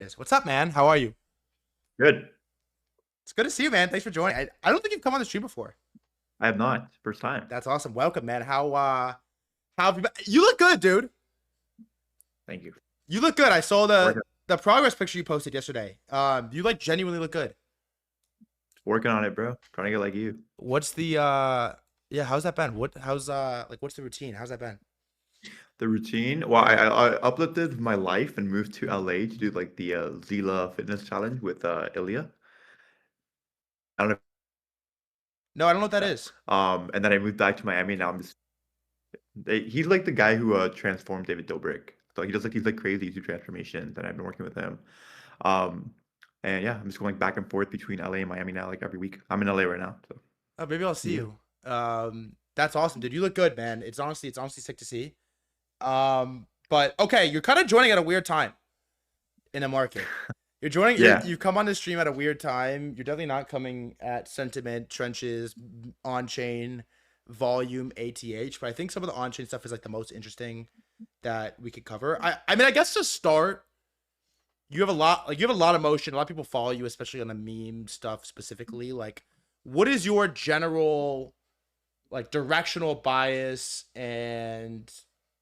Yes. What's up, man? How are you? Good. It's good to see you, man. Thanks for joining. I don't think you've come on the stream before. I have not. First time. That's awesome. Welcome, man. How have you been? You look good, dude. Thank you. You look good. I saw the Working the progress picture you posted yesterday. You like genuinely look good. working on it, bro. Trying to get like you. What's the yeah, how's that been? How's like what's the routine? How's that been? The routine. Well, I uplifted my life and moved to LA to do like the Zila fitness challenge with Ilya. I don't know No, I don't know what that that. is. And then I moved back to Miami. Now I'm just he's like the guy who transformed David Dobrik. So he does like these like crazy YouTube transformations, and I've been working with him. Um, and yeah, I'm just going like back and forth between LA and Miami now, like every week. I'm in LA right now, so Oh, maybe I'll see yeah. you. That's awesome, dude. You look good, man. It's honestly sick to see. But okay, you're kind of joining at a weird time in the market. You're joining. Yeah. You've come on this stream at a weird time. You're definitely not coming at sentiment, trenches, on chain, volume, ATH. But I think some of the on chain stuff is like the most interesting that we could cover. I mean, I guess to start, you have a lot of motion. A lot of people follow you, especially on the meme stuff specifically. Like, what is your general like directional bias and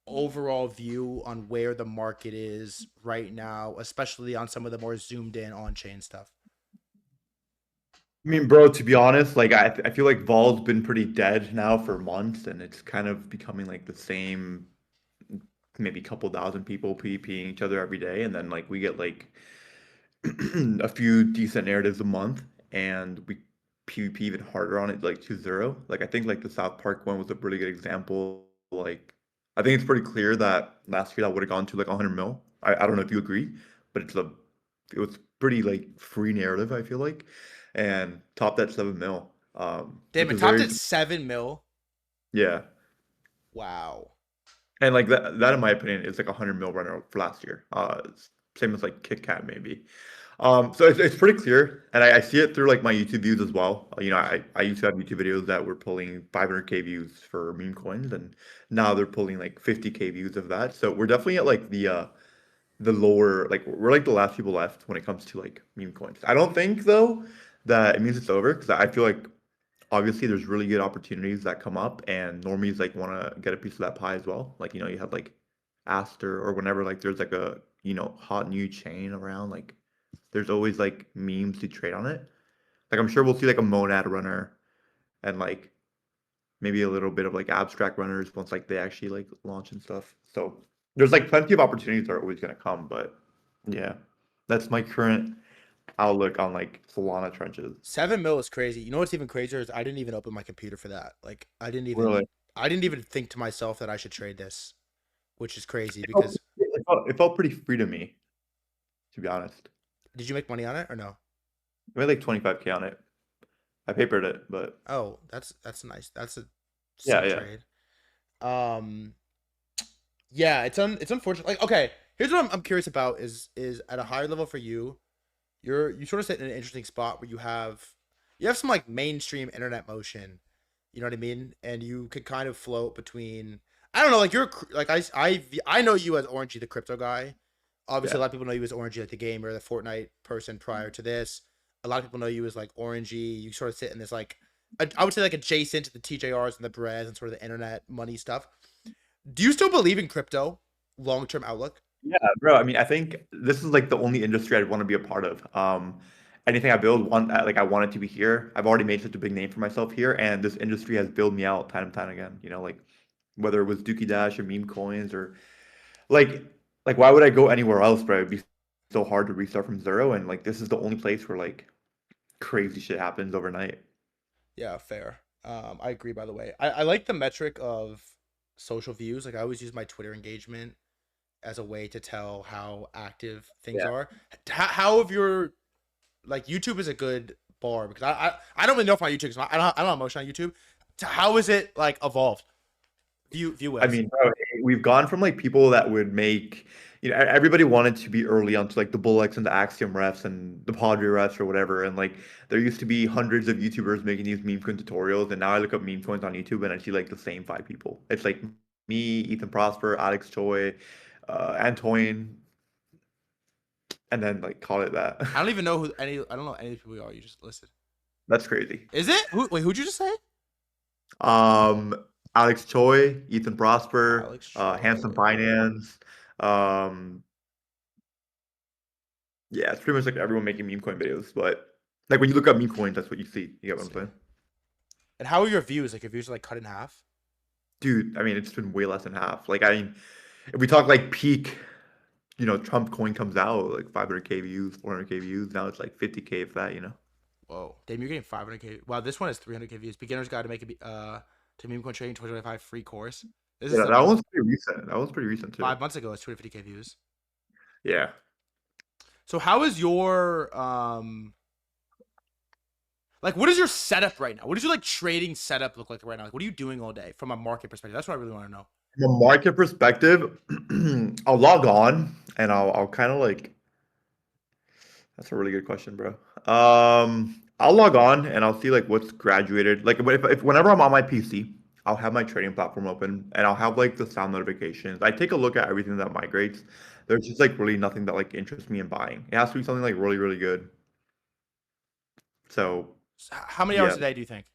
overall view on where the market is right now, especially on some of the more zoomed in on chain stuff? I mean, bro, to be honest, like I feel like Vol's been pretty dead now for months, and it's kind of becoming like the same, maybe couple thousand people PvPing each other every day, and then like we get like a few decent narratives a month, and we PvP even harder on it, like to zero. Like I think like the South Park one was a really good example. Like I think it's pretty clear that last year that would have gone to like 100 mil. I don't know if you agree, but it was pretty like free narrative, I feel like, and topped at 7 mil, Damn, which it is topped very at 7 mil. yeah. Wow. And like that in my opinion is like 100 mil runner for last year. Same as like Kit Kat maybe. So it's pretty clear, and I see it through like my YouTube views as well. You know, I used to have YouTube videos that were pulling 500K views for meme coins, and now they're pulling like 50K views of that. So we're definitely at like the lower, like we're like the last people left when it comes to like meme coins. I don't think though that it means it's over, because I feel like obviously there's really good opportunities that come up, and normies like want to get a piece of that pie as well. Like, you know, you have like Aster, or whenever like there's like a, you know, hot new chain around, like there's always like memes to trade on it. Like I'm sure we'll see like a monad runner, and like maybe a little bit of like abstract runners once like they actually like launch and stuff. So there's like plenty of opportunities that are always gonna come, but yeah, that's my current outlook on like Solana trenches. 7 mil is crazy. You know what's even crazier is I didn't even open my computer for that. Like Really, I didn't even think to myself that I should trade this, which is crazy it felt, because it felt pretty free to me, to be honest. did you make money on it or no? I made like 25K on it. I papered it, but Oh, that's nice. That's a yeah, sick yeah, trade. Um yeah, it's unfortunate. Like okay, here's what I'm curious about is at a higher level for you, you sort of sit in an interesting spot where you have some like mainstream internet motion, you know what I mean, and you could kind of float between. I don't know, like like I know you as Orangie the crypto guy. Obviously, a yeah. lot of people know you as Orangie like the gamer, the Fortnite person prior to this. A lot of people know you as like Orangie. You sort of sit in this like I would say like adjacent to the TJRs and the Brez and sort of the internet money stuff. Do you still believe in crypto long term outlook? Yeah, bro. I mean, I think this is like the only industry I'd want to be a part of. Anything I build, like I want it to be here. I've already made such a big name for myself here, and this industry has built me out time and time again. You know, like whether it was Dookie Dash or meme coins, or like why would I go anywhere else, bro? It'd be so hard to restart from zero, and like this is the only place where like crazy shit happens overnight. Yeah, fair. I agree. By the way, I like the metric of social views. Like I always use my Twitter engagement as a way to tell how active things Yeah. are. How have your like YouTube is a good bar because I don't really know if my YouTube because I don't have motion on YouTube. How is it like evolved view I wise? mean, bro, we've gone from like people that would make, you know, everybody wanted to be early onto like the Bullets and the Axiom refs and the Padre refs or whatever. And like there used to be hundreds of YouTubers making these meme coin tutorials. And now I look up meme coins on YouTube and I see like the same five people. It's like me, Ethan Prosper, Alex Choi, Antoine, and then like call it that. I don't even know who any. I don't know any of the people you are. You just listed. That's crazy. Is it? Wait, who'd you just say? Um, Alex Choi, Ethan Prosper, Alex Handsome Choi. Finance. Um, yeah, it's pretty much like everyone making meme coin videos. But like when you look up meme coins, that's what you see. You get what Let's I'm see. saying? And how are your views? Like your views are like cut in half. Dude, I mean, it's been way less than half. Like, I mean, if we talk like peak, Trump coin comes out like 500K views, 400K views. Now it's like 50K if that, Whoa, damn, you're getting 500K. Wow, this one is 300K views. Beginner's Guide to make it to meme coin trading 2025 free course. This is Yeah, a that month. one's pretty recent. That one's pretty recent too. 5 months ago, it's 250K views. Yeah. So how is your like what is your setup right now? What does your like trading setup look like right now? Like what are you doing all day from a market perspective? That's what I really want to know. From a market perspective, I'll log on and I'll kind of like that's a really good question, bro. I'll log on and I'll see like what's graduated. Like if whenever I'm on my PC, I'll have my trading platform open and I'll have like the sound notifications. I take a look at everything that migrates. There's just like really nothing that like interests me in buying. It has to be something like really, really good. So So how many yeah, hours a day do you think?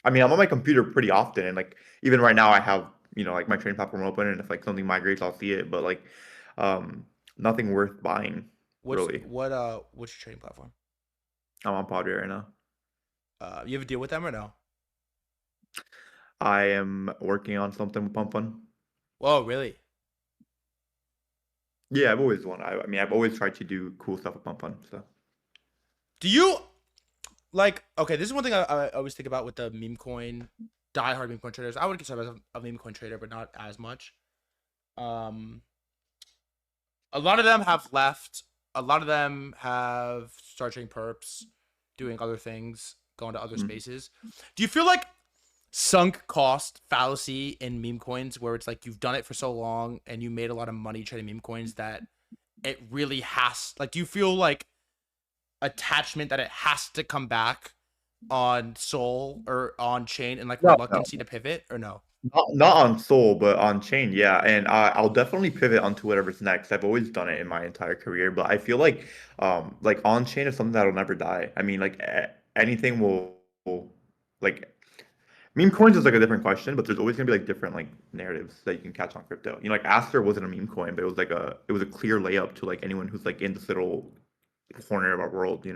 I mean I'm on my computer pretty often and like even right now I have like my trading platform open and if like something migrates I'll see it, but like um nothing worth buying really. What's your trading platform? I'm on Padre right now. You have a deal with them or no? I am working on something with Pump.fun. Whoa, really? Yeah, I've always won. I mean, I've always tried to do cool stuff with Pump.fun. So Do you like okay, this is one thing I always think about with the meme coin diehard meme coin traders. I would consider myself a meme coin trader, but not as much. Um a lot of them have left. A lot of them have started trading perps, doing other things, going to other mm, spaces. Do you feel like sunk cost fallacy in meme coins where it's like you've done it for so long and you made a lot of money trading meme coins that it really has like do you feel like attachment that it has to come back on Sol or on chain and like no, no, reluctancy to pivot or no? not on Soul, but on Chain. Yeah, and I'll definitely pivot onto whatever's next. I've always done it in my entire career, but I feel like on Chain is something that'll never die. I mean, like anything will like meme coins is like a different question, but there's always gonna be like different like narratives that you can catch on crypto. Like Aster wasn't a meme coin, but it was a clear layup to like anyone who's like in this little corner of our world.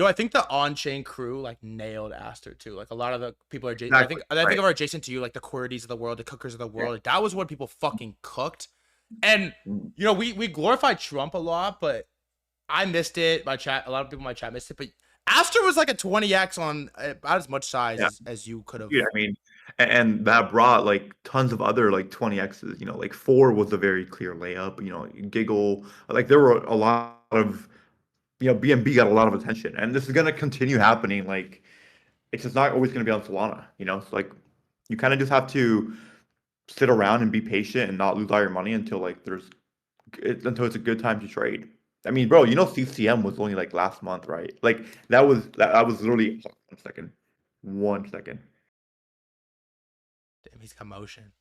I think the on-chain crew like nailed Aster too. Like a lot of the people are, Exactly. I think Right. of our adjacent to you, like the Quirties of the world, the Cookers of the Yeah. world. Like that was what people fucking cooked. And Mm. we glorify Trump a lot, but I missed it. My chat, a lot of people in my chat missed it. But Aster was like a 20x on about as much size Yeah. as you could have. Dude, I mean, and that brought like tons of other like 20x's. Like four was a very clear layup. Giggle. Like there were a lot of BNB got a lot of attention, and this is gonna continue happening. Like it's just not always gonna be on Solana. So like you kind of just have to sit around and be patient and not lose all your money until like until it's a good time to trade. I mean, bro, CCM was only like last month, right? Like that was literally 1 second. 1 second. Damn, he's got motion.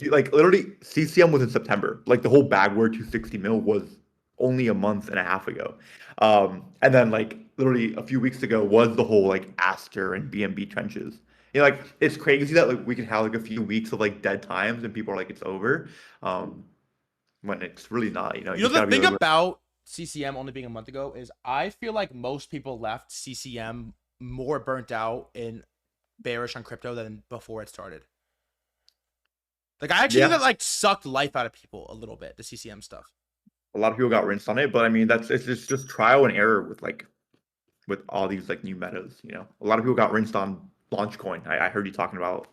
Like literally CCM was in September. Like the whole Bagware 260 mil was only a month and a half ago. And then like literally a few weeks ago was the whole like Aster and BNB trenches. Like it's crazy that like we can have like a few weeks of like dead times and people are like it's over. Um, when it's really not. You just The gotta be thing like, about CCM only being a month ago is I feel like most people left CCM more burnt out and bearish on crypto than before it started. Like I actually think yeah, that like sucked life out of people a little bit, the CCM stuff. a lot of people got rinsed on it, but I mean it's just trial and error with all these like new metas. A lot of people got rinsed on launch coin. I heard you talking about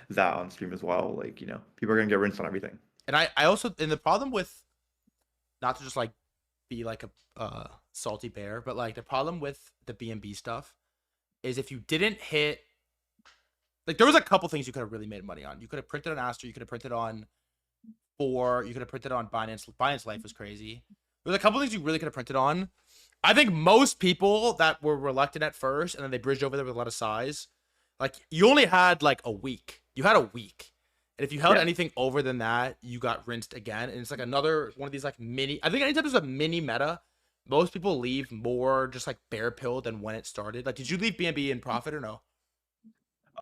that on stream as well. Like people are gonna get rinsed on everything. And I also and the problem with not to just like be like a salty bear, but like the problem with the BNB stuff is if you didn't hit like there was a couple things you could have really made money on. You could have printed on Aster, you could have printed on Four, you could have printed on Binance. Binance Life was crazy. There's a couple things you really could have printed on. I think most people that were reluctant at first and then they bridged over there with a lot of size. Like you only had like a week. You had a week. And if you held Yeah. anything over than that, you got rinsed again. And it's like another one of these like mini. I think anytime there's a mini meta, most people leave more just like bear pill than when it started. Like, did you leave BNB in profit or no?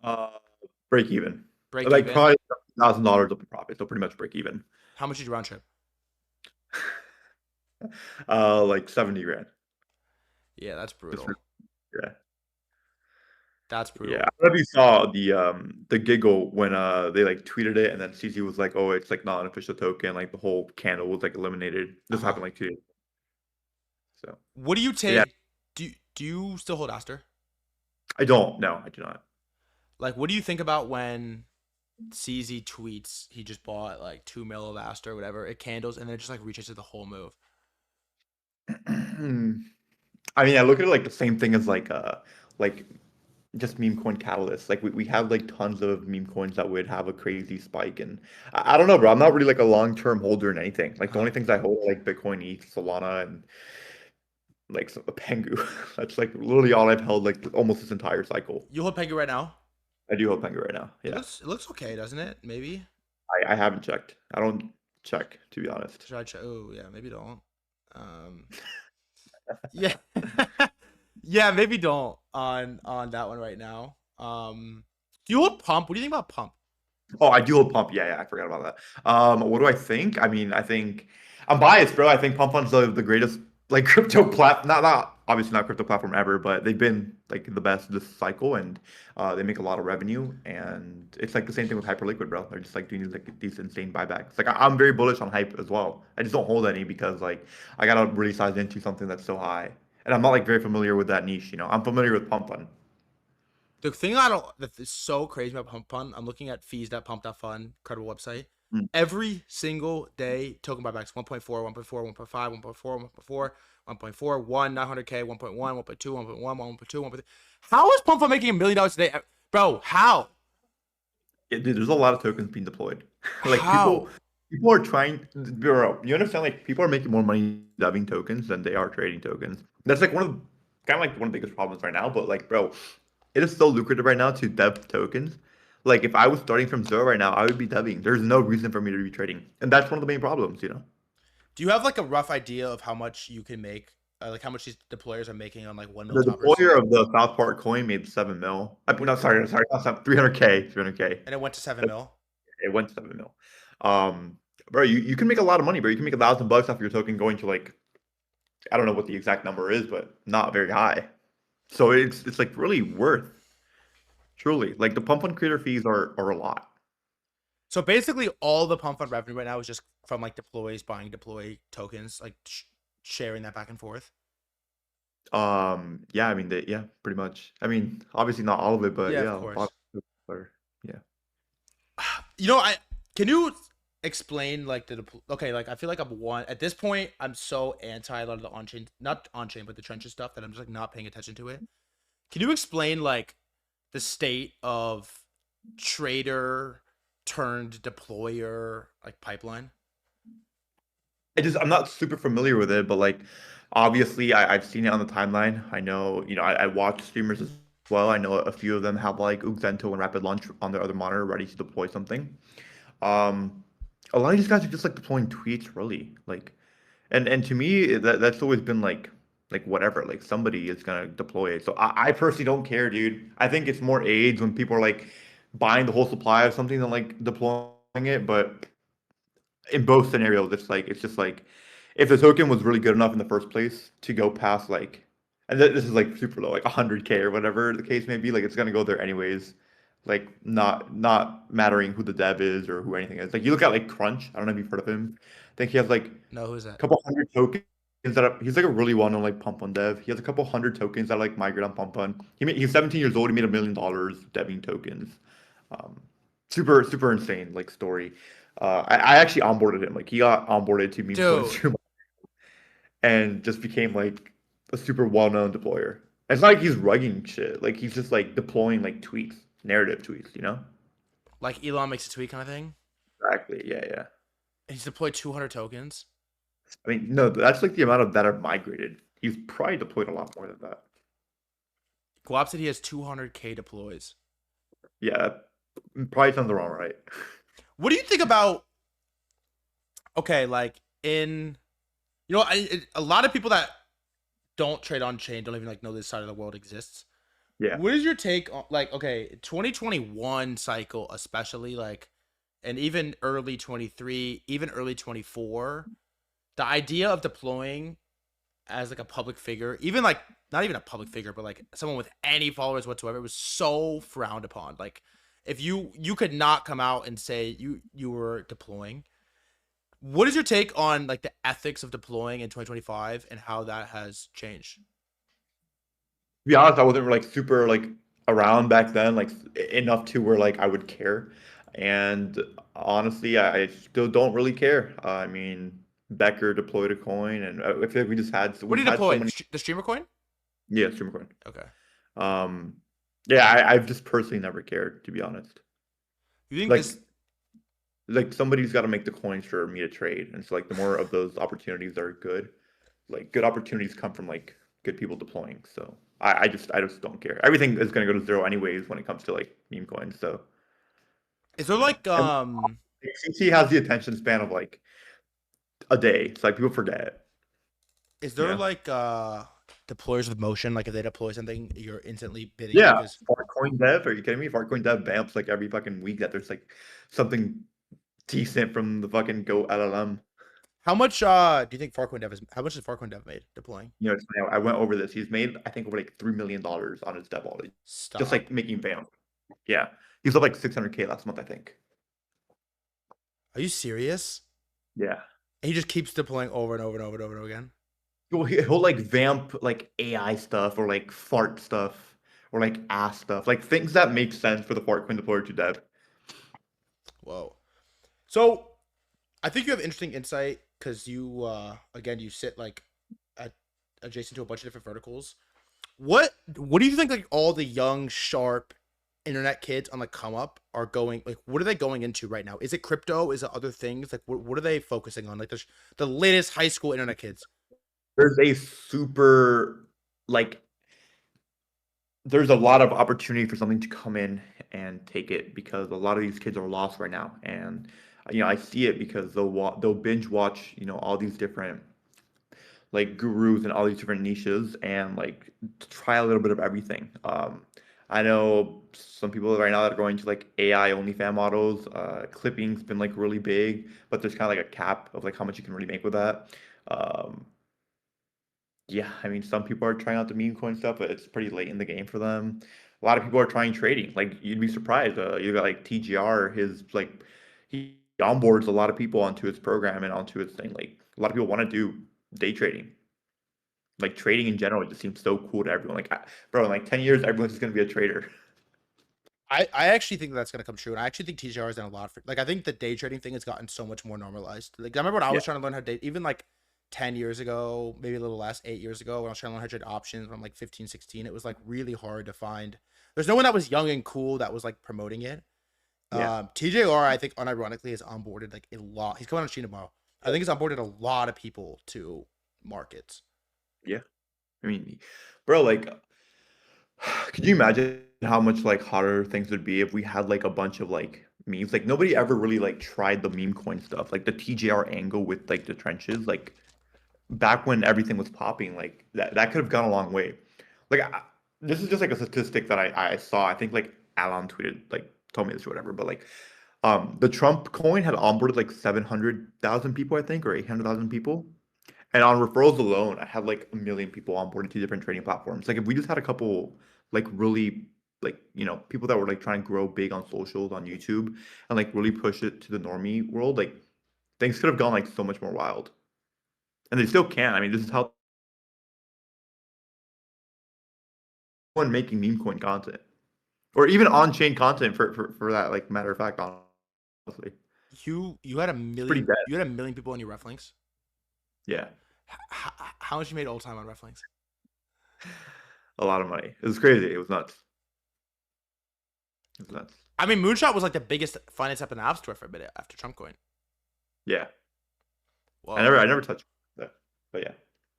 Uh, break even. Break Like even. probably $1,000 of profit, so pretty much break even. How much did you round trip? Like 70 grand. Yeah, that's Just for, brutal. yeah. That's Yeah. I brutal. don't know if you saw the giggle when they like tweeted it and then CZ was like, oh, it's like not an official token, like the whole candle was like eliminated. Uh This huh. happened like 2 days. So What do you yeah, take? Do you still hold Aster? I don't. No, I do not. Like, what do you think about when CZ tweets he just bought like 2 mil of Aster or whatever, it candles, and then it just like retraces the whole move? I mean, I look at it like the same thing as like just meme coin catalysts. Like we have like tons of meme coins that would have a crazy spike, and I don't know, bro. I'm not really like a long-term holder in anything. Like Uh the huh. only things I hold are like Bitcoin, ETH, Solana, and like a Pengu. That's like literally all I've held like almost this entire cycle. You hold Pengu right now? I do hold Pengu right now. It Yeah, looks okay, doesn't it? Maybe. I haven't checked. I don't check to be honest. Should I check? Oh yeah, maybe don't. Um, yeah, yeah, maybe don't on that one right now. Do you hold Pump? What do you think about Pump? Oh, I do hold Pump. Yeah, yeah, I forgot about that. What do I think? I mean, I think I'm biased, bro. I think Pump.fun's the greatest like crypto not obviously not crypto platform ever, but they've been like the best this cycle, and they make a lot of revenue. And it's like the same thing with Hyperliquid, bro. They're just like doing these insane buybacks. Like I'm very bullish on Hype as well. I just don't hold any because like I gotta really size into something that's so high, and I'm not like very familiar with that niche. I'm familiar with Pump.fun. The thing I don't that is so crazy about Pump.fun, I'm looking at fees.pump.fun, credible website. Mm. Every single day, token buybacks 1.4, 1.4, 1.5, 1.4, 1.4, 1.4, 1, 900K, 1.1, 1.2, 1.1, 1.2, 1.3. How is Pump.fun making $1 million a day? Bro, how? Yeah, dude, there's a lot of tokens being deployed. Like How? people are trying, bro. You understand? Like people are making more money dubbing tokens than they are trading tokens. That's like kind of like one of the biggest problems right now. But like, bro, it is so lucrative right now to dev tokens. Like if I was starting from zero right now, I would be dubbing. There's no reason for me to be trading, and that's one of the main problems. Do you have like a rough idea of how much you can make? Like how much these deployers are making on like 1 mil The toppers? deployer of the South Park coin made 7 mil. What? No, sorry, not 7, 300K, 300K. And it went to 7 mil. It went 7 mil. Um, bro, you can make a lot of money, bro. You can make $1,000 off your token going to like I don't know what the exact number is, but not very high. So it's like really worth truly. Like the pump on creator fees are a lot. So basically, all the Pump.fun revenue right now is just from like deploys buying deploy tokens, like sharing that back and forth. Yeah, I mean yeah, pretty much. I mean, obviously not all of it, but Yeah, of yeah, a lot course. of it are, yeah. I can you explain like okay, like I feel like I'm one at this point. I'm so anti a lot of the on chain, not on chain, but the trenches stuff that I'm just like not paying attention to it. Can you explain like the state of trader turned deployer like pipeline? I'm not super familiar with it, but like obviously I've seen it on the timeline. I know, I watch streamers as well. I know a few of them have like Uxento and Rapid Launch on their other monitor ready to deploy something. Um, a lot of these guys are just like deploying tweets, really. Like, and to me, that's always been like whatever. Like somebody is gonna deploy it. So I personally don't care, dude. I think it's more AIDS when people are like buying the whole supply of something than like deploying it. But in both scenarios, it's just like if the token was really good enough in the first place to go past like, and this is like super low, like 100K or whatever the case may be, like it's gonna go there anyways. Like not mattering who the dev is or who anything is. Like you look at like Crunch. I don't know if you've heard of him. I think he has like a No, who's that? couple hundred tokens he's like a really well-known like pump on dev. He has a couple hundred tokens that like migrate on pump on. He's 17 years old. He made $1 million deving tokens. Um, super insane like story. I actually onboarded him. Like he got onboarded to meme coins Dude, through and just became like a super well-known deployer. It's not like he's rugging shit. Like he's just like deploying like tweets, narrative tweets. like Elon makes a tweet kind of thing. Exactly. Yeah, yeah. And he's deployed 200 tokens. I mean, no, that's like the amount of that are migrated. He's probably deployed a lot more than that. Guap said he has 200K deploys. Yeah, that probably sounds wrong, right? What do you think about okay, like in a lot of people that don't trade on chain don't even like know this side of the world exists. Yeah. What is your take on like okay, 2021 cycle especially like and even early 23, even early 24, the idea of deploying as like a public figure, even like not even a public figure, but like someone with any followers whatsoever, was so frowned upon. Like if you could not come out and say you were deploying. What is your take on like the ethics of deploying in 2025 and how that has changed? To be honest, I wasn't like super like around back then, like enough to where like I would care. And honestly, I still don't really care. I mean, Becker deployed a coin, and I feel like What do we've you had so deploy? many. The streamer coin? Yeah, streamer coin. Okay. Um, yeah, I've just personally never cared, to be honest. You think Like this like somebody's got to make the coins for me to trade, and so like the more of those opportunities are good, like good opportunities come from like good people deploying. So I just don't care. Everything is gonna go to zero anyways when it comes to like meme coins. So is there yeah, like and CC has the attention span of like a day. So like people forget. is You there know? like deployers with motion? Like if they deploy something, you're instantly bidding Yeah, because Fartcoin Dev. Are you kidding me? Fartcoin Dev vamps like every fucking week that there's like something decent from the fucking Go LLM. how much do you think Farcoin Dev is how much has Farcoin Dev made deploying? You know, it's funny, I went over this. He's made, I think, over like $3 million on his dev wallet, just Stop. like making vamp. Yeah, he's up like 600K last month, I think. Are you serious? Yeah, And he just keeps deploying over and over and over and over and over again. he'll like vamp like AI stuff or like fart stuff or like ass stuff, like things that make sense for the fart coin deployer to dev. Whoa. So I think you have interesting insight because you again you sit like at adjacent to a bunch of different verticals. What do you think like all the young sharp internet kids on the come up are going like what are they going into right now? Is it crypto? Is it other things? Like what are they focusing on? Like the latest high school internet kids. There's a super like there's a lot of opportunity for something to come in and take it because a lot of these kids are lost right now, and you know I see it because they'll binge watch all these different like gurus and all these different niches and like try a little bit of everything. I know some people right now that are going to like AI only fan models. Clipping's been like really big, but there's kind of like a cap of like how much you can really make with that. Um, yeah, I mean, some people are trying out the meme coin stuff, but it's pretty late in the game for them. A lot of people are trying trading. Like you'd be surprised. You got like TGR, his like he onboards a lot of people onto his program and onto his thing. Like a lot of people want to do day trading. Like trading in general, it just seems so cool to everyone. Like, bro, in like 10 years, everyone's just gonna be a trader. I actually think that's gonna come true, and I actually think TGR has done a lot for like I think the day trading thing has gotten so much more normalized. Like I remember when I Yeah, was trying to learn how to day even like 10 years ago, maybe a little less, 8 years ago, when I was trying to learn how to trade options when I'm like 15, 16, it was like really hard to find. There's no one that was young and cool that was like promoting it. yeah, TJR, I think unironically has onboarded like a lot. He's coming on stream tomorrow. I think he's onboarded a lot of people to markets. yeah. I mean, bro, like, could you imagine how much like hotter things would be if we had like a bunch of like memes? Like nobody ever really like tried the meme coin stuff, like the TJR angle with like the trenches. Like back when everything was popping, like that could have gone a long way. Like this is just like a statistic that I saw. I think like Alan tweeted like told me this or whatever. But like the Trump coin had onboarded like 700,000 people, I think, or 800,000 people. And on referrals alone, I had like 1 million people onboarded to different trading platforms. Like if we just had a couple like really like people that were like trying to grow big on socials on YouTube and like really push it to the normie world, like things could have gone like so much more wild. And they still can. I mean, this is how one making meme coin content or even on-chain content for that like matter of fact, honestly. You had a It's pretty million. dead. You had a million people on your ref links. Yeah. How much you made all time on ref links? A lot of money. It was crazy. It was nuts. It was nuts. I mean, Moonshot was like the biggest finance app in the App Store for a bit after Trump coin. Yeah. Whoa. I never touched that. But yeah.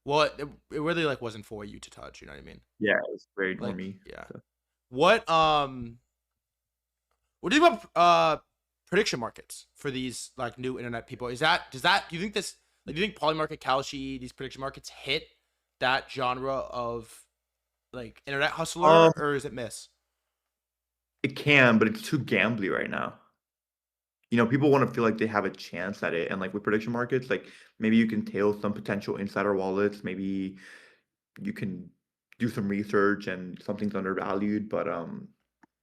Well, it really like wasn't for you to touch. You know what I mean? Yeah, it was very Like, normie. yeah. So. What what do you think about prediction markets for these like new internet people. Do you think this like do you think Polymarket, Kalshi, these prediction markets hit that genre of like internet hustler, Um, or is it miss? it can, but it's too gambly right now. You know, people want to feel like they have a chance at it, and like with prediction markets, like maybe you can tail some potential insider wallets, maybe you can do some research and something's undervalued, but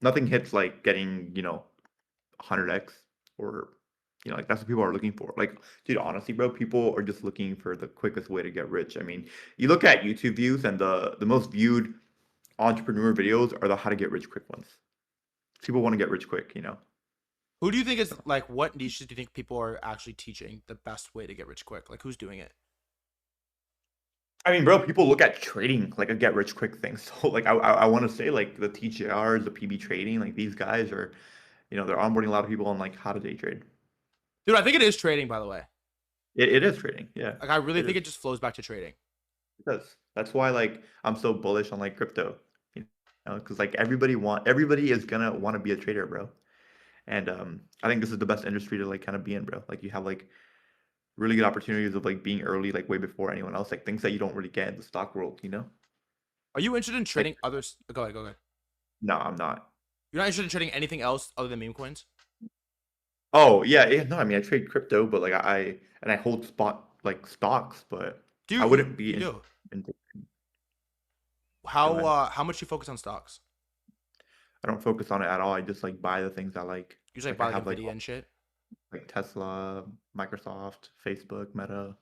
nothing hits like getting, 100x or like that's what people are looking for. Like, dude, honestly, bro, people are just looking for the quickest way to get rich. I mean, you look at YouTube views and the most viewed entrepreneur videos are the how to get rich quick ones. People want to get rich quick. Who do you think is like what niches do you think people are actually teaching the best way to get rich quick? Like who's doing it? I mean, bro, people look at trading like a get rich quick thing. So like I want to say like the TGRs, the PB trading, like these guys are, they're onboarding a lot of people on like how to day trade. Dude, I think it is trading, by the way. It is trading, yeah. Like I really It think is. it just flows back to trading. It does. That's why like I'm so bullish on like crypto. You because like everybody is gonna want to be a trader, bro. And I think this is the best industry to like kind of be in, bro. Like you have like really good opportunities of like being early, like way before anyone else, like things that you don't really get in the stock world. Are you interested in Like trading others? Go ahead, go ahead. no, I'm not. You're not interested in trading anything else other than meme coins? Oh yeah, yeah, no, I mean I trade crypto, but like I hold spot like stocks, but I Dude, wouldn't be you in, do. in go How ahead. how much do you focus on stocks? I don't focus on it at all. I just like buy the things I like. You just like Like I buy like have Nvidia and shit. like Tesla, Microsoft, Facebook, Meta.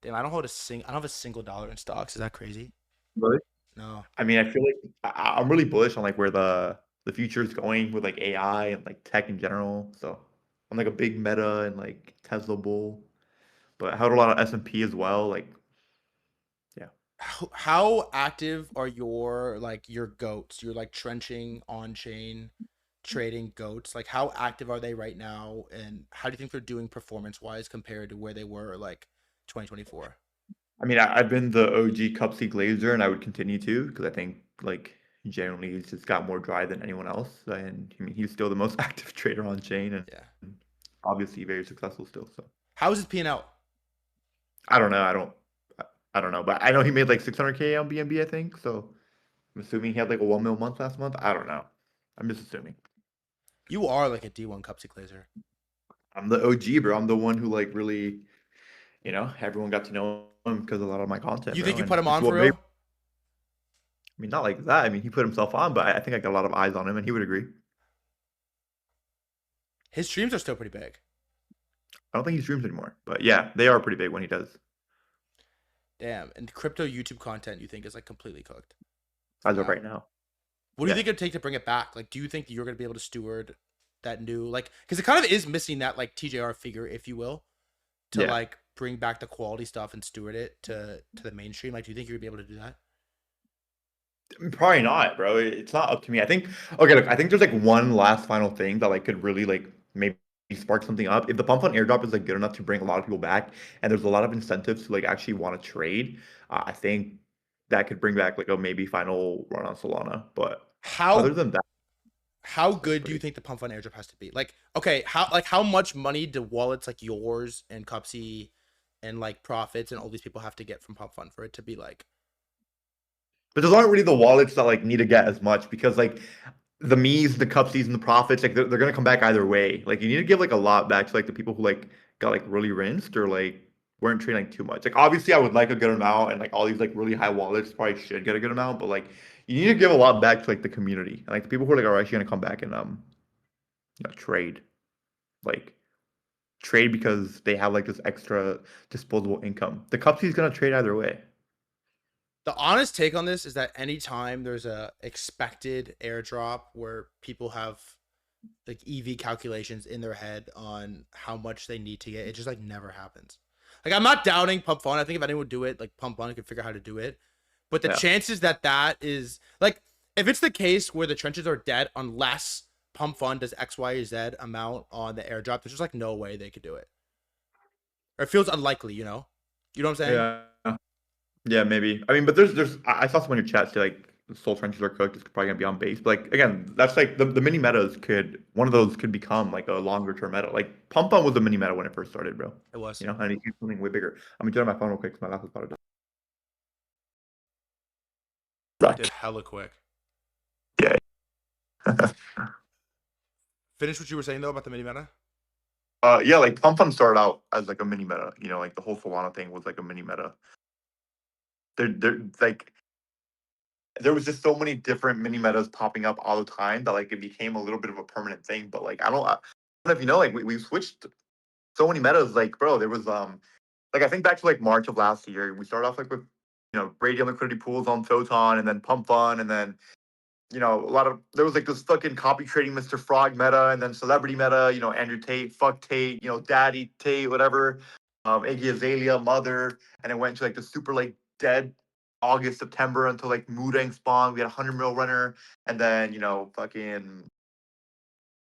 Damn, I don't have a single dollar in stocks. Is that crazy? Really? No. I mean, I feel like I'm really bullish on like where the future is going with like AI and like tech in general. So I'm like a big Meta and like Tesla bull, but I held a lot of S&P as well. Like yeah, How active are your goats? Your like trenching on chain trading goats. Like how active are they right now, and how do you think they're doing performance wise compared to where they were like 2024? I mean, I've been the OG Cup C Glazer, and I would continue to because I think like generally he's just got more drive than anyone else, and I mean he's still the most active trader on chain and Yeah. obviously very successful still. So How is his P&L? I don't know. I don't know, but I know he made like 600K on BNB, I think. So I'm assuming he had like a 1 mil month last month. I don't know. I'm just assuming. You are like a D1 Cupsy Glazer. I'm the OG, bro. I'm the one who like really, everyone got to know him because of a lot of my content, You think bro. you put And him it's on what for made. real? I mean, not like that. I mean, he put himself on, but I think I got a lot of eyes on him, and he would agree. His streams are still pretty big. I don't think he streams anymore, but yeah, they are pretty big when he does, Damn. And crypto YouTube content you think is like completely cooked for as of now. right now. What do you Yeah, think it'd take to bring it back? Like, do you think you're gonna be able to steward that new like because it kind of is missing that like TJR figure, if you will, to yeah. like bring back the quality stuff and steward it to the mainstream? Like, do you think you'd be able to do that? Probably not, bro. It's not up to me. I think okay, look, I think there's like one last final thing that like could really like maybe spark something up. If the Pump.fun airdrop is like good enough to bring a lot of people back and there's a lot of incentives to like actually want to trade, I think that could bring back like a maybe final run on Solana. But other How than that, how it's good do you pretty. think the Pump Fund airdrop has to be? Like, okay, how much money do wallets like yours and Cupsy and like profits and all these people have to get from Pump Fund for it to be like But those aren't really the wallets that like need to get as much because like the me's, the cupsies, and the profits, like they're gonna come back either way. Like you need to give like a lot back to like the people who like got like really rinsed or like weren't trading like too much. Like obviously I would like a good amount and like all these like really high wallets probably should get a good amount, but like you need to give a lot back to like the community and like the people who are like are actually gonna come back and trade. Like trade because they have like this extra disposable income. The cupsy's gonna trade either way. the honest take on this is that anytime there's a expected airdrop where people have like EV calculations in their head on how much they need to get, it just like never happens. Like I'm not doubting Pump Fun. I think if anyone would do it, like Pump Fun could figure out how to do it. But the Yeah. chances that that is like if it's the case where the trenches are dead unless Pump Fun does X, Y, Z amount on the airdrop, there's just like no way they could do it. Or it feels unlikely, you know? You know what I'm saying? Yeah. Yeah, maybe. I mean, but there's I saw someone in your chat say like the soul trenches are cooked, it's probably gonna be on base. But like again, that's like the mini metas could one of those could become like a longer term meta. Like Pump.fun was a mini meta when it first started, bro. It was. You know, and it keeps something way bigger. I'm gonna turn on my phone real quick because my laptop's about to It die. did hella quick. Yeah. Finish what you were saying though about the mini meta. Yeah, like Pump.fun started out as like a mini meta. You know, like the whole Solana thing was like a mini meta. There, like there was just so many different mini metas popping up all the time that like it became a little bit of a permanent thing. But like I don't know if you know, like we switched so many metas. Like bro, there was like I think back to like March of last year, we started off like with radium liquidity pools on Photon, and then Pump.fun, and then a lot of there was like this fucking copy trading Mr. Frog meta, and then celebrity meta, Andrew Tate, fuck Tate, Daddy Tate, whatever, Iggy Azalea, Mother, and it went to like the super like dead August, September until like Mudang spawn. We had a 100 mil runner, and then fucking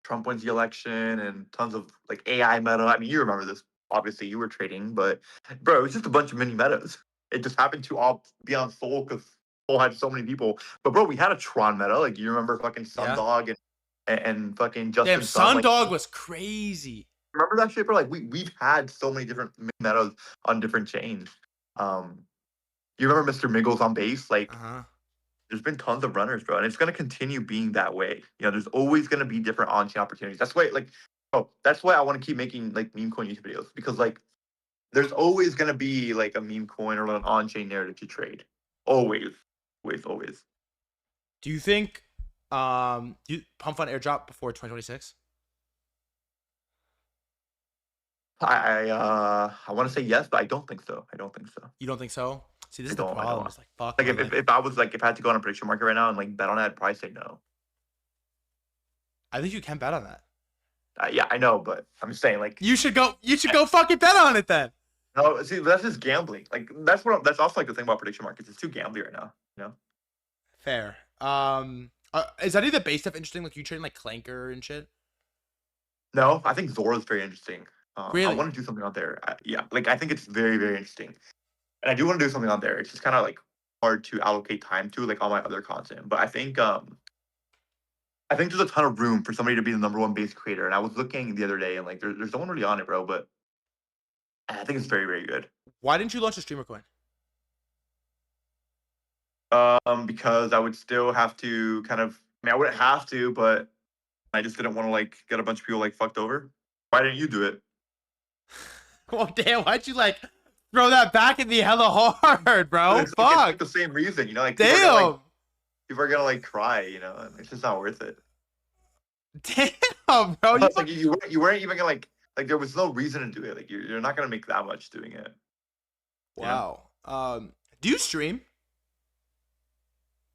Trump wins the election, and tons of like AI meta. I mean, you remember this. Obviously, you were trading, but bro, it was just a bunch of mini metas. It just happened to all be on Soul because Soul had so many people. But bro, we had a Tron meta. Like you remember fucking Yeah. Sundog and fucking Damn, Justin Sun. Like Sundog was crazy. remember that shit, bro? Like we've had so many different metas on different chains. You remember Mr. Miggles on base? Uh Like huh. there's been tons of runners, bro, and it's gonna continue being that way. There's always gonna be different on-chain opportunities. That's why, like, that's why I want to keep making like meme coin YouTube videos because like there's always gonna be like a meme coin or an on-chain narrative to trade. Always, always, always. Do you think you Pump.fun airdrop before 2026? I want to say yes, but I don't think so. I don't think so. You don't think so? See, this I is the don't. I problem. don't. It's like fuck, Like man. if I was like if I had to go on a prediction market right now and like bet on it, I'd probably say no. I think you can bet on that. Yeah, I know, but I'm just saying like You should go. You should go fucking bet on it then. no. See, that's just gambling. Like that's also like the thing about prediction markets. It's too gambly right now. Fair. Is any of the base stuff interesting? Like you trading like Clanker and shit? No, I think Zora's very interesting. I Really? want to do something out there. Yeah, like I think it's very, very interesting, and I do want to do something out there. It's just kind of like hard to allocate time to like all my other content. But I think there's a ton of room for somebody to be the number one base creator. And I was looking the other day, and like there's no one really on it, bro. But I think it's very, very good. Why didn't you launch a streamer coin? Because I would still have to kind of. I mean, I wouldn't have to, but I just didn't want to like get a bunch of people like fucked over. Why didn't you do it? Oh damn! Why'd you like throw that back at me hella hard, bro? It's like Fuck. the same reason, like Damn. people are gonna like cry, and it's just not worth it. Damn, bro. You Plus, like fuck. you weren't even gonna like there was no reason to do it. Like you're not gonna make that much doing it. You know? Wow. Do you stream?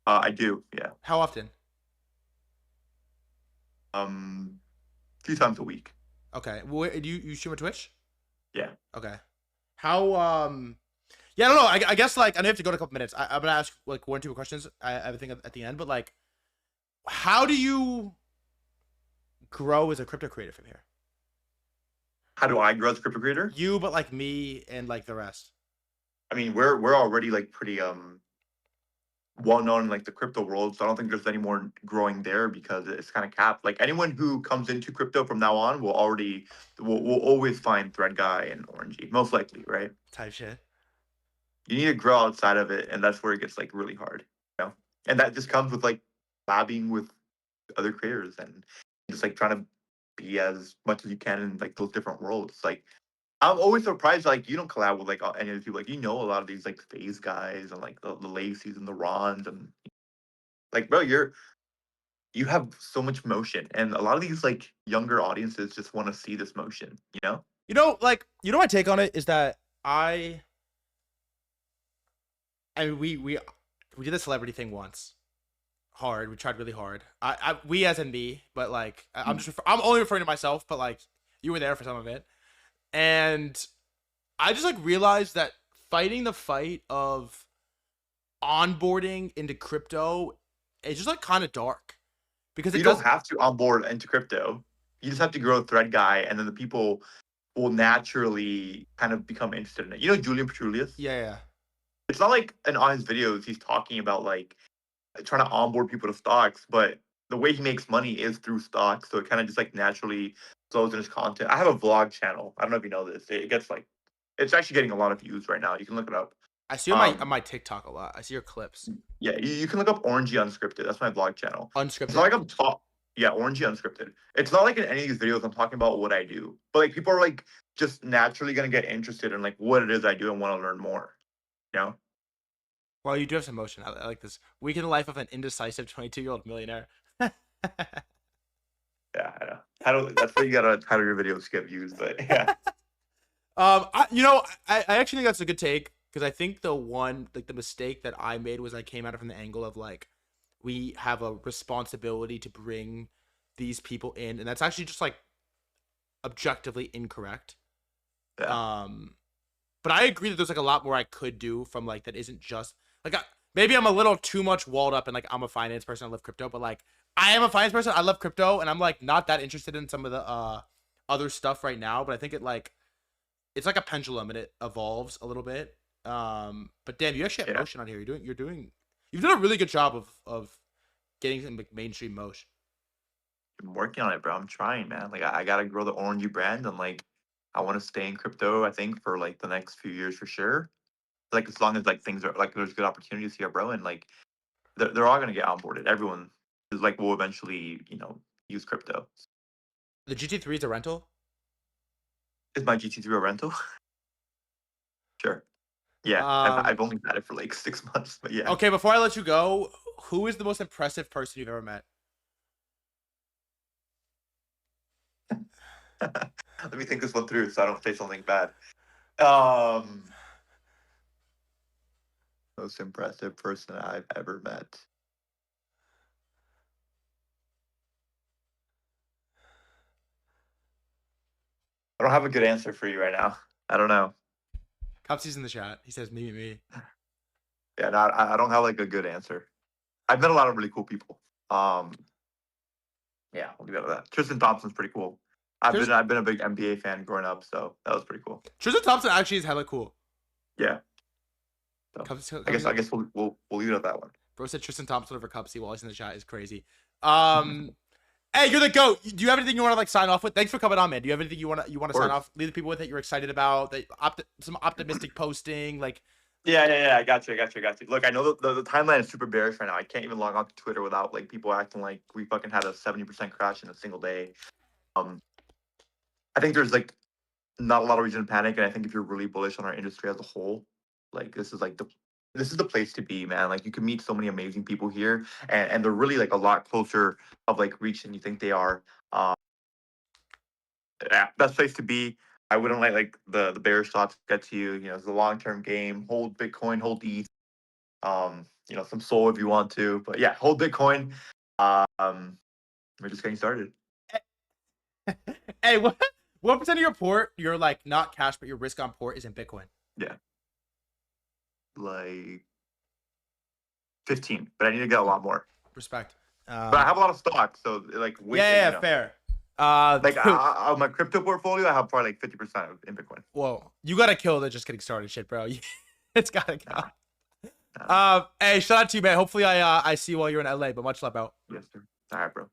I do, yeah. How often? A few times a week. Okay. Where, do you stream on Twitch? Yeah. Okay. How yeah, I don't know. I guess like I know you have to go in a couple minutes. I'm gonna ask like one or two questions. I think at the end, but like, how do you grow as a crypto creator from here? How do I grow as a crypto creator? You, but like me and like the rest. I mean, we're already like pretty well known in like the crypto world, so I don't think there's any more growing there because it's kind of capped. Like anyone who comes into crypto from now on will always find threadguy and Orangie, most likely, right? Type shit. You need to grow outside of it, and that's where it gets like really hard, and that just comes with like labbing with other creators and just like trying to be as much as you can in like those different worlds. Like I'm always surprised like you don't collab with like any of these people. Like a lot of these like phase guys and like the Lacey's and the Rons and like bro, you have so much motion, and a lot of these like younger audiences just want to see this motion. Like my take on it is that I mean we did the celebrity thing once. Hard. We tried really hard. We as in me, but like I'm only referring to myself, but like you were there for some of it. And I just like realized that fighting the fight of onboarding into crypto is just like kind of dark because You don't have to onboard into crypto. You just have to grow a thread guy, and then the people will naturally kind of become interested in it. Julian Petrulius? yeah. It's not like in all his videos he's talking about like trying to onboard people to stocks, but the way he makes money is through stocks, so it kind of just like naturally flows in his content. I have a vlog channel. I don't know if you know this. It gets like it's actually getting a lot of views right now. You can look it up. I see on Um, my TikTok a lot. I see your clips. yeah, you can look up Orangie Unscripted. That's my vlog channel. It's not Unscripted. like I'm top. Yeah, Orangie Unscripted. It's not like in any of these videos I'm talking about what I do, but like people are like just naturally gonna get interested in like what it is I do and want to learn more. You know? Well, you do have some motion. I like this. Week in the life of an indecisive 22-year-old millionaire. Yeah, I know. That's why you gotta title your videos to get views, but yeah. I actually think that's a good take because I think the mistake that I made was I came at it from the angle of like we have a responsibility to bring these people in, and that's actually just like objectively incorrect. Yeah. But I agree that there's like a lot more I could do from like that isn't just like maybe I'm a little too much walled up and like I'm a finance person, I love crypto, but like I am a finance person, I love crypto, and I'm like not that interested in some of the other stuff right now. But I think it's like a pendulum and it evolves a little bit. But damn, you actually have Yeah. motion on here. You've done a really good job of getting some like, mainstream motion. I'm working on it, bro. I'm trying, man. Like I gotta grow the Orangie brand and like I want to stay in crypto, I think, for like the next few years for sure. Like as long as like things are like there's good opportunities here, bro, and like they're all gonna get onboarded. Everyone is like will eventually, use crypto. The GT3 is a rental. Is my GT3 a rental? Sure. Yeah, I've Um, only had it for like 6 months, but yeah. okay, before I let you go, who is the most impressive person you've ever met? Let me think this one through so I don't say something bad. Um, Most impressive person I've ever met. I don't have a good answer for you right now. I don't know. Copsy's in the chat. He says me. Yeah, no, I don't have like a good answer. I've met a lot of really cool people. Um, yeah, I'll leave it at that. Tristan Thompson's pretty cool. I've been a big NBA fan growing up, so that was pretty cool. Tristan Thompson actually is hella cool. Yeah. So I guess we'll leave it at that one. Bro said Tristan Thompson over Cupsy while he's in the chat is crazy. Hey, you're the GOAT. Do you have anything you want to like sign off with? Thanks for coming on, man. Do you have anything you want to sign off? Leave the people with that you're excited about. Some optimistic posting, like. Yeah. I got you. Look, I know the timeline is super bearish right now. I can't even log on to Twitter without like people acting like we fucking had a 70% crash in a single day. I think there's like not a lot of reason to panic, and I think if you're really bullish on our industry as a whole, like this is the place to be, man. Like you can meet so many amazing people here, and they're really like a lot closer of like reach than you think they are. Yeah, best place to be. I wouldn't let like the bearish thoughts get to you. You know, it's a long term game. Hold Bitcoin, hold ETH. Some Sol if you want to, but yeah, hold Bitcoin. We're just getting started. Hey, what percent of your port, you're like not cash, but your risk on port is in Bitcoin? Yeah, like 15, but I need to get a lot more. Respect. But I have a lot of stock, so like yeah, fair. Like on my crypto portfolio, I have probably like 50% in Bitcoin. Whoa, you gotta kill the just getting started shit, bro. It's gotta go. Hey, shout out to you, man. Hopefully I see you while you're in LA, but much love, bro. Yes, sir. All right, bro.